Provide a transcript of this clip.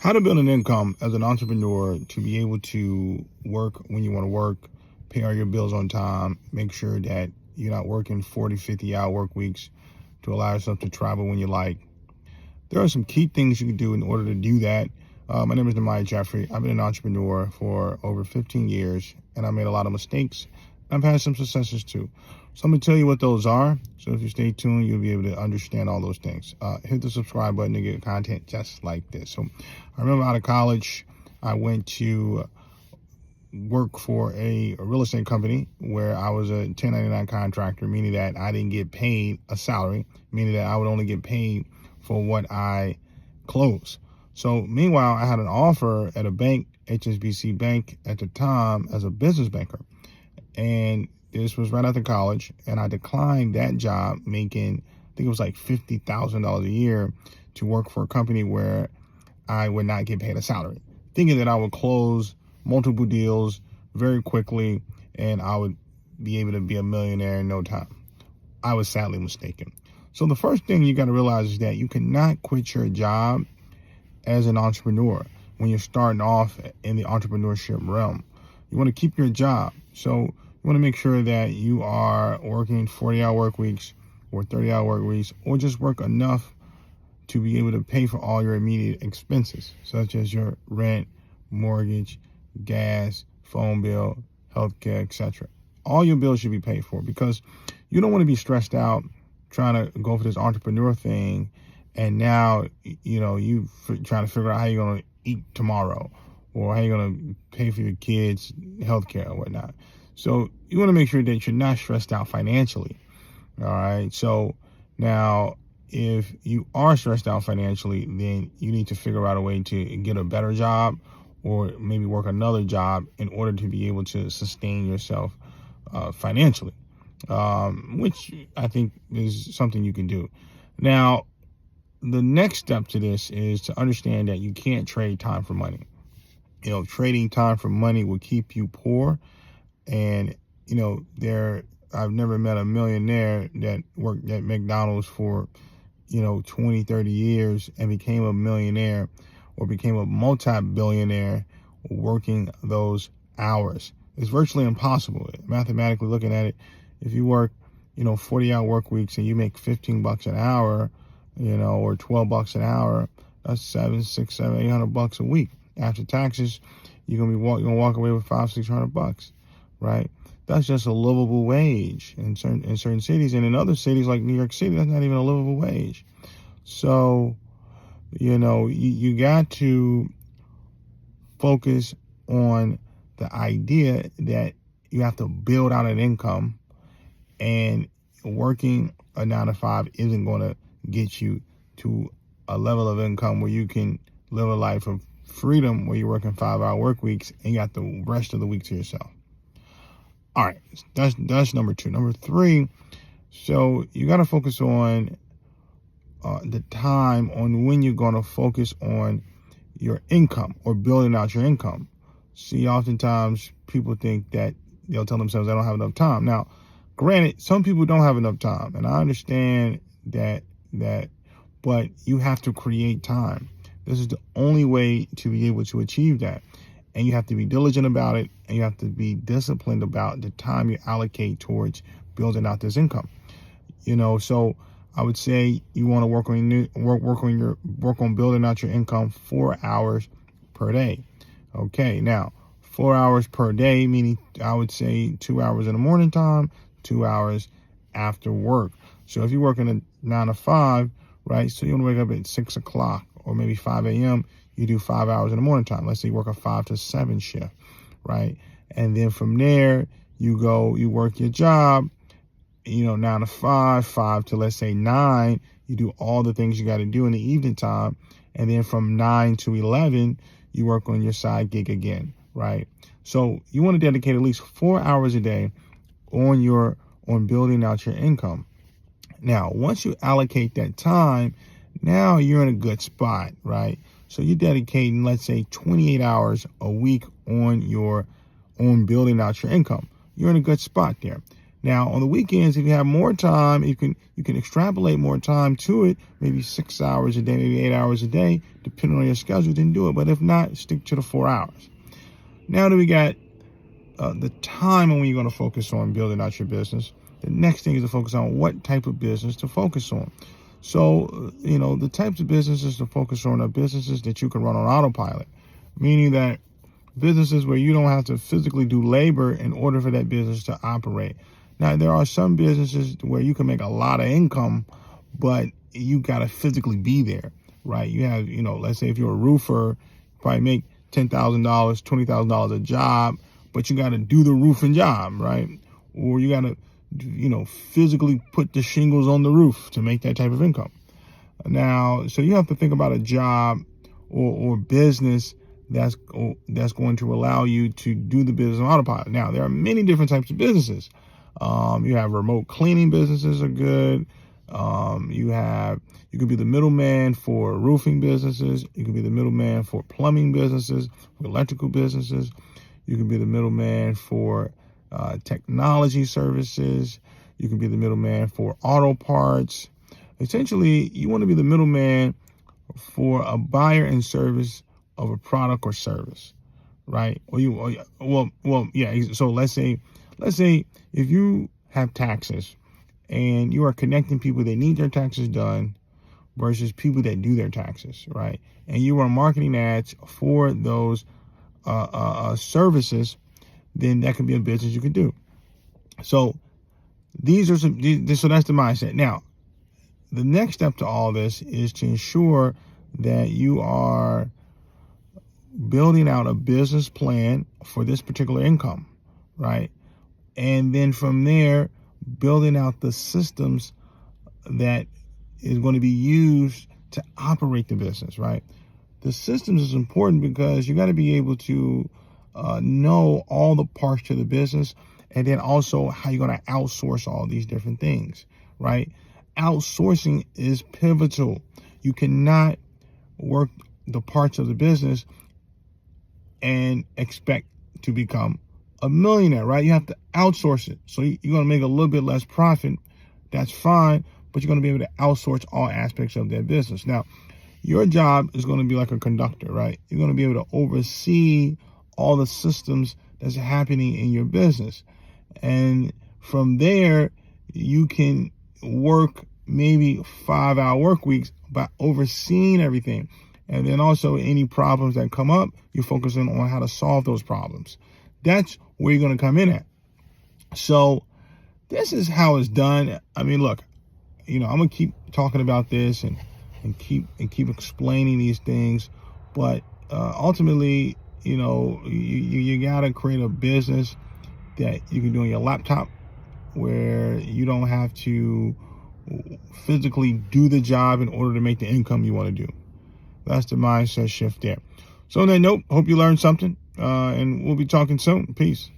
How to build an income as an entrepreneur to be able to work when you want to work, pay all your bills on time, make sure that you're not working 40, 50-hour work weeks, to allow yourself to travel when you like. There are some key things you can do in order to do that. My name is Nehemiah Jeffrey. I've been an entrepreneur for over 15 years, and I made a lot of mistakes. I've had some successes too. So I'm going to tell you what those are. So if you stay tuned, you'll be able to understand all those things. Hit the subscribe button to get content just like this. So I remember out of college, I went to work for a real estate company where I was a 1099 contractor, meaning that I didn't get paid a salary, meaning that I would only get paid for what I close. So meanwhile, I had an offer at a bank, HSBC Bank at the time, as a business banker. And this was right after college, and I declined that job, making, I think it was like $50,000 a year, to work for a company where I would not get paid a salary, thinking that I would close multiple deals very quickly and I would be able to be a millionaire in no time. I was sadly mistaken. So the first thing you got to realize is that you cannot quit your job as an entrepreneur when you're starting off in the entrepreneurship realm. You want to keep your job. So you want to make sure that you are working 40-hour work weeks or 30-hour work weeks, or just work enough to be able to pay for all your immediate expenses, such as your rent, mortgage, gas, phone bill, healthcare, etc. All your bills should be paid for, because you don't want to be stressed out trying to go for this entrepreneur thing, and now you trying to figure out how you're going to eat tomorrow, or how you're going to pay for your kids' healthcare or whatnot. So you want to make sure that you're not stressed out financially. All right. So now, if you are stressed out financially, then you need to figure out a way to get a better job, or maybe work another job in order to be able to sustain yourself financially, which I think is something you can do. Now, the next step to this is to understand that you can't trade time for money. Trading time for money will keep you poor. And, I've never met a millionaire that worked at McDonald's for, 20, 30 years and became a millionaire or became a multi-billionaire working those hours. It's virtually impossible. Mathematically looking at it, if you work, 40-hour work weeks and you make $15 an hour, or $12 an hour, that's $800 a week. After taxes, you're gonna walk away with $500-600, right? That's just a livable wage in certain cities, and in other cities like New York City, that's not even a livable wage. So, you got to focus on the idea that you have to build out an income, and working a 9-to-5 isn't going to get you to a level of income where you can live a life of freedom, where you're working 5-hour work weeks and you got the rest of the week to yourself. All right, that's number 2. Number 3, so you got to focus on the time on when you're going to focus on your income or building out your income. See, oftentimes people think that they'll tell themselves they don't have enough time. Now, granted, some people don't have enough time, and I understand that, but you have to create time. This is the only way to be able to achieve that. And you have to be diligent about it, and you have to be disciplined about the time you allocate towards building out this income. So I would say you want to work on building out your income 4 hours per day. Okay, now 4 hours per day, meaning I would say 2 hours in the morning time, 2 hours after work. So if you're working a 9-to-5, right? So you want to wake up at 6 o'clock or maybe 5 a.m. You do 5 hours in the morning time. Let's say you work a 5 to 7 shift, right? And then from there, you work your job, 9-to-5, 5 to, let's say, 9. You do all the things you got to do in the evening time. And then from 9 to 11, you work on your side gig again, right? So you want to dedicate at least 4 hours a day on building out your income. Now, once you allocate that time, now you're in a good spot, right? So you're dedicating, let's say, 28 hours a week on building out your income. You're in a good spot there. Now, on the weekends, if you have more time, you can extrapolate more time to it, maybe 6 hours a day, maybe 8 hours a day, depending on your schedule, then do it. But if not, stick to the 4 hours. Now that we got the time when you're going to focus on building out your business, the next thing is to focus on what type of business to focus on. So, the types of businesses to focus on are businesses that you can run on autopilot, meaning that businesses where you don't have to physically do labor in order for that business to operate. Now, there are some businesses where you can make a lot of income, but you got to physically be there, right? You have, let's say if you're a roofer, you probably make $10,000, $20,000 a job, but you got to do the roofing job, right? Or you got to, physically put the shingles on the roof to make that type of income. Now, so you have to think about a job or business that's going to allow you to do the business on autopilot. Now, there are many different types of businesses. You have remote cleaning businesses are good. You could be the middleman for roofing businesses. You can be the middleman for plumbing businesses, for electrical businesses. You can be the middleman for technology services. You can be the middleman for auto parts. Essentially, you want to be the middleman for a buyer and service of a product or service, right? Yeah. So let's say if you have taxes and you are connecting people that need their taxes done versus people that do their taxes, right? And you are marketing ads for those services, then that can be a business you could do. So so that's the mindset. Now, the next step to all this is to ensure that you are building out a business plan for this particular income, right? And then from there, building out the systems that is going to be used to operate the business, right? The systems is important because you got to be able to know all the parts to the business, and then also how you're going to outsource all these different things, right? Outsourcing is pivotal. You cannot work the parts of the business and expect to become a millionaire, right? You have to outsource it. So you're going to make a little bit less profit. That's fine, but you're going to be able to outsource all aspects of their business. Now, your job is going to be like a conductor, right? You're going to be able to oversee all the systems that's happening in your business. And from there, you can work maybe 5-hour work weeks by overseeing everything. And then also any problems that come up, you're focusing on how to solve those problems. That's where you're going to come in at. So this is how it's done. I mean, look, I'm going to keep talking about this and keep explaining these things. But ultimately, you got to create a business that you can do on your laptop where you don't have to physically do the job in order to make the income you want to do. That's the mindset shift there. So on that note, hope you learned something, and we'll be talking soon. Peace.